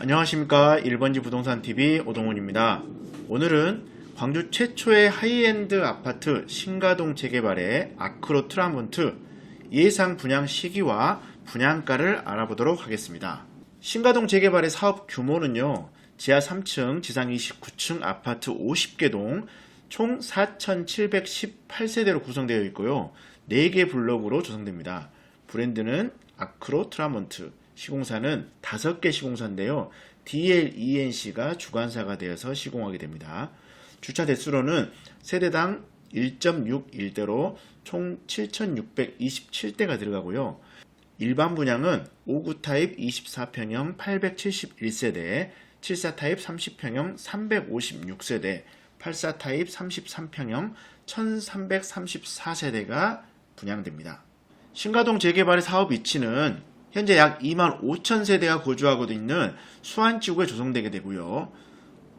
안녕하십니까. 1번지 부동산TV 오동훈입니다. 오늘은 광주 최초의 하이엔드 아파트 신가동 재개발의 아크로 트라몬트 예상 분양 시기와 분양가를 알아보도록 하겠습니다. 신가동 재개발의 사업 규모는요, 지하 3층, 지상 29층 아파트 50개 동 총 4,718세대로 구성되어 있고요. 4개 블록으로 조성됩니다. 브랜드는 아크로 트라몬트, 시공사는 5개 시공사인데요. DLENC가 주관사가 되어서 시공하게 됩니다. 주차 대수로는 세대당 1.61대로 총 7,627대가 들어가고요. 일반 분양은 5구 타입 24평형 871세대, 74 타입 30평형 356세대, 84 타입 33평형 1334세대가 분양됩니다. 신가동 재개발의 사업 위치는 현재 약 25,000세대가 거주하고 있는 수안지구에 조성되게 되고요.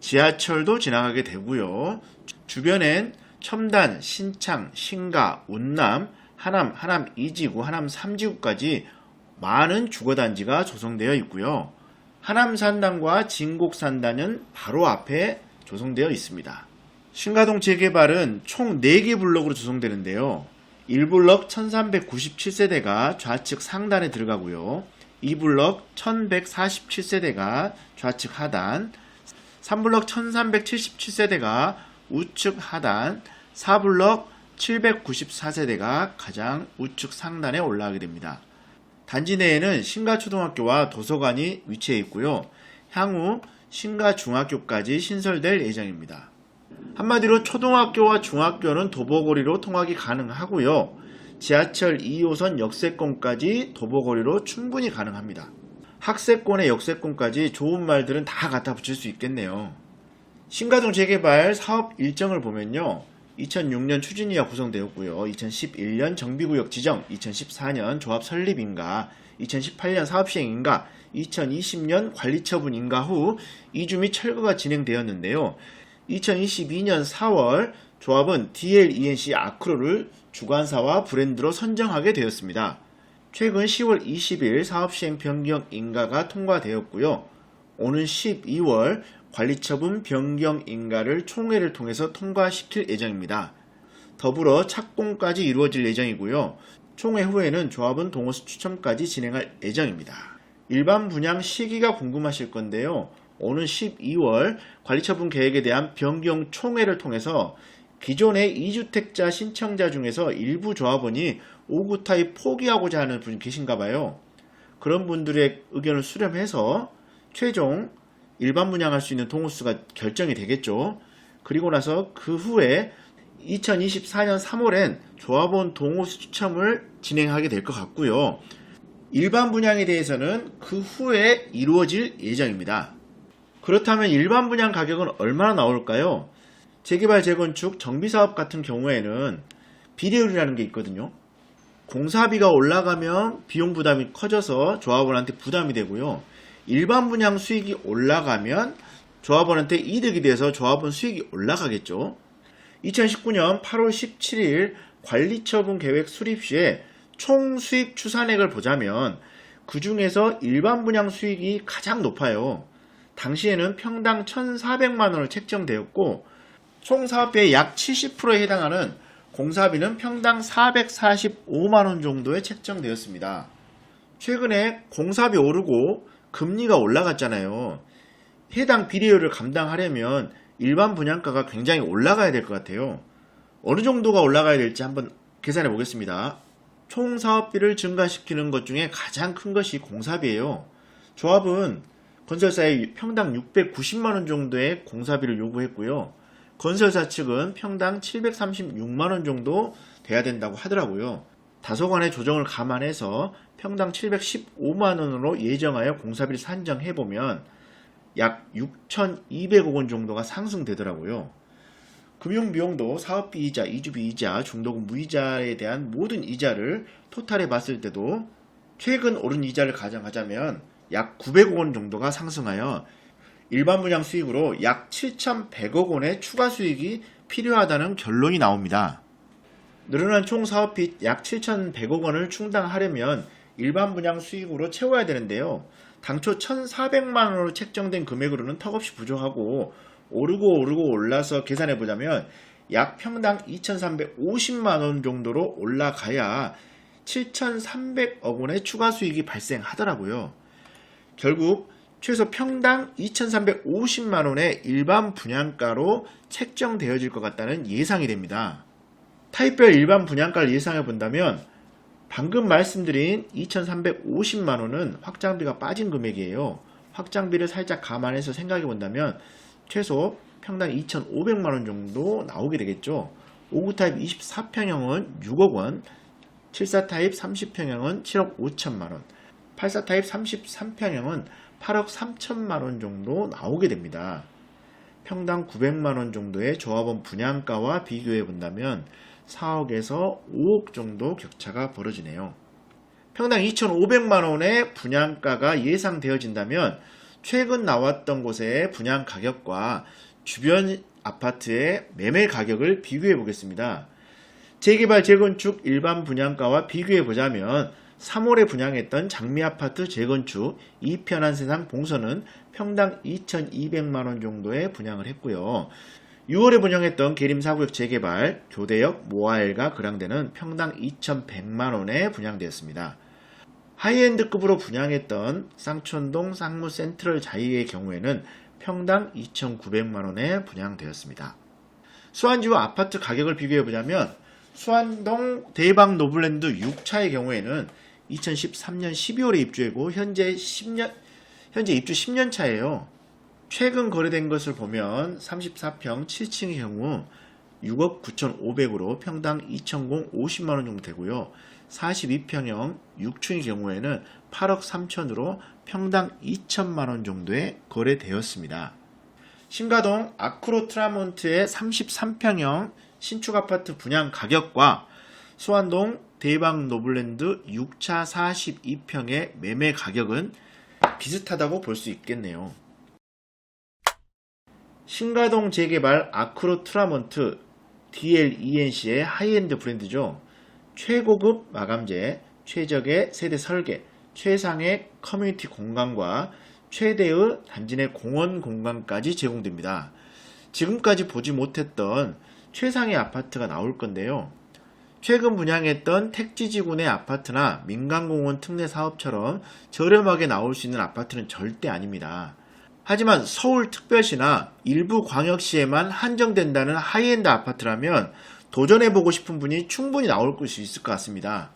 지하철도 지나가게 되고요. 주변엔 첨단, 신창, 신가, 운남, 하남 2지구, 하남 3지구까지 많은 주거단지가 조성되어 있고요. 하남 산단과 진곡 산단은 바로 앞에 조성되어 있습니다. 신가동 재개발은 총 4개 블록으로 조성되는데요. 1블럭 1397세대가 좌측 상단에 들어가고요. 2블럭 1147세대가 좌측 하단, 3블럭 1377세대가 우측 하단, 4블럭 794세대가 가장 우측 상단에 올라가게 됩니다. 단지 내에는 신가초등학교와 도서관이 위치해 있고요. 향후 신가중학교까지 신설될 예정입니다. 한마디로 초등학교와 중학교는 도보거리로 통학이 가능하고요. 지하철 2호선 역세권까지 도보거리로 충분히 가능합니다. 학세권의 역세권까지 좋은 말들은 다 갖다 붙일 수 있겠네요. 신가동 재개발 사업 일정을 보면요. 2006년 추진위가 구성되었고요. 2011년 정비구역 지정, 2014년 조합 설립 인가, 2018년 사업 시행 인가, 2020년 관리처분 인가 후 이주 및 철거가 진행되었는데요. 2022년 4월 조합은 DLENC 아크로를 주관사와 브랜드로 선정하게 되었습니다. 최근 10월 20일 사업시행 변경 인가가 통과되었고요. 오는 12월 관리처분 변경 인가를 총회를 통해서 통과시킬 예정입니다. 더불어 착공까지 이루어질 예정이고요. 총회 후에는 조합은 동호수 추첨까지 진행할 예정입니다. 일반 분양 시기가 궁금하실 건데요. 오는 12월 관리처분 계획에 대한 변경 총회를 통해서 기존의 2주택자 신청자 중에서 일부 조합원이 5구 타입 포기하고자 하는 분이 계신가 봐요. 그런 분들의 의견을 수렴해서 최종 일반 분양할 수 있는 동호수가 결정이 되겠죠. 그리고 나서 그 후에 2024년 3월엔 조합원 동호수 추첨을 진행하게 될 것 같고요. 일반 분양에 대해서는 그 후에 이루어질 예정입니다. 그렇다면 일반 분양 가격은 얼마나 나올까요? 재개발, 재건축, 정비사업 같은 경우에는 비례율이라는 게 있거든요. 공사비가 올라가면 비용 부담이 커져서 조합원한테 부담이 되고요. 일반 분양 수익이 올라가면 조합원한테 이득이 돼서 조합원 수익이 올라가겠죠. 2019년 8월 17일 관리처분 계획 수립 시에 총 수익 추산액을 보자면 그 중에서 일반 분양 수익이 가장 높아요. 당시에는 평당 1,400만원을 책정되었고 총 사업비의 약 70%에 해당하는 공사비는 평당 445만원 정도에 책정되었습니다. 최근에 공사비 오르고 금리가 올라갔잖아요. 해당 비례율을 감당하려면 일반 분양가가 굉장히 올라가야 될 것 같아요. 어느 정도가 올라가야 될지 한번 계산해 보겠습니다. 총 사업비를 증가시키는 것 중에 가장 큰 것이 공사비예요. 조합은 건설사에 평당 690만원 정도의 공사비를 요구했고요. 건설사 측은 평당 736만원 정도 돼야 된다고 하더라고요. 다소간의 조정을 감안해서 평당 715만원으로 예정하여 공사비를 산정해보면 약 6,200억원 정도가 상승되더라고요. 금융비용도 사업비 이자, 이주비 이자, 중도금 무이자에 대한 모든 이자를 토탈해 봤을 때도 최근 오른 이자를 가정하자면 약 900억원 정도가 상승하여 일반 분양 수익으로 약 7,100억원의 추가 수익이 필요하다는 결론이 나옵니다. 늘어난 총 사업비 약 7,100억원을 충당하려면 일반 분양 수익으로 채워야 되는데요. 당초 1,400만 원으로 책정된 금액으로는 턱없이 부족하고 오르고 올라서 계산해 보자면 약 평당 2,350만 원 정도로 올라가야 7,300억 원의 추가 수익이 발생하더라고요. 결국 최소 평당 2,350만 원의 일반 분양가로 책정되어질 것 같다는 예상이 됩니다. 타입별 일반 분양가를 예상해 본다면 방금 말씀드린 2,350만 원은 확장비가 빠진 금액이에요. 확장비를 살짝 감안해서 생각해 본다면 최소 평당 2,500만 원 정도 나오게 되겠죠. 5구 타입 24평형은 6억 원, 74 타입 30평형은 7억 5천만 원, 84 타입 33평형은 8억 3천만 원 정도 나오게 됩니다. 평당 900만 원 정도의 조합원 분양가와 비교해 본다면 4억에서 5억 정도 격차가 벌어지네요. 평당 2,500만 원의 분양가가 예상되어진다면 최근 나왔던 곳의 분양 가격과 주변 아파트의 매매 가격을 비교해 보겠습니다. 재개발, 재건축 일반 분양가와 비교해 보자면 3월에 분양했던 장미아파트 재건축 이편한 세상 봉선은 평당 2,200만 원 정도에 분양을 했고요. 6월에 분양했던 계림 4구역 재개발 교대역 모아엘가 그랑대는 평당 2,100만 원에 분양되었습니다. 하이엔드급으로 분양했던 쌍촌동 쌍무 센트럴 자이의 경우에는 평당 2,900만 원에 분양되었습니다. 수완지와 아파트 가격을 비교해보자면 수완동 대방 노블랜드 6차의 경우에는 2013년 12월에 입주했고 현재 입주 10년 차예요. 최근 거래된 것을 보면 34평 7층의 경우 6억 9,500으로 평당 2,050만 원 정도 되고요. 42평형 6층의 경우에는 8억 3천으로 평당 2천만 원 정도에 거래되었습니다. 신가동 아크로 트라몬트의 33평형 신축 아파트 분양 가격과 수완동 대방 노블랜드 6차 42평의 매매 가격은 비슷하다고 볼 수 있겠네요. 신가동 재개발 아크로 트라몬트 DLENC의 하이엔드 브랜드죠. 최고급 마감재, 최적의 세대 설계, 최상의 커뮤니티 공간과 최대의 단지 내 공원 공간까지 제공됩니다. 지금까지 보지 못했던 최상의 아파트가 나올 건데요. 최근 분양했던 택지지구내 아파트나 민간공원 특례 사업처럼 저렴하게 나올 수 있는 아파트는 절대 아닙니다. 하지만 서울특별시나 일부 광역시에만 한정된다는 하이엔드 아파트라면 도전해보고 싶은 분이 충분히 나올 수 있을 것 같습니다.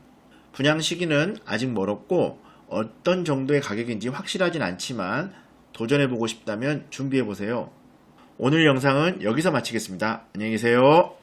분양 시기는 아직 멀었고 어떤 정도의 가격인지 확실하진 않지만 도전해보고 싶다면 준비해보세요. 오늘 영상은 여기서 마치겠습니다. 안녕히 계세요.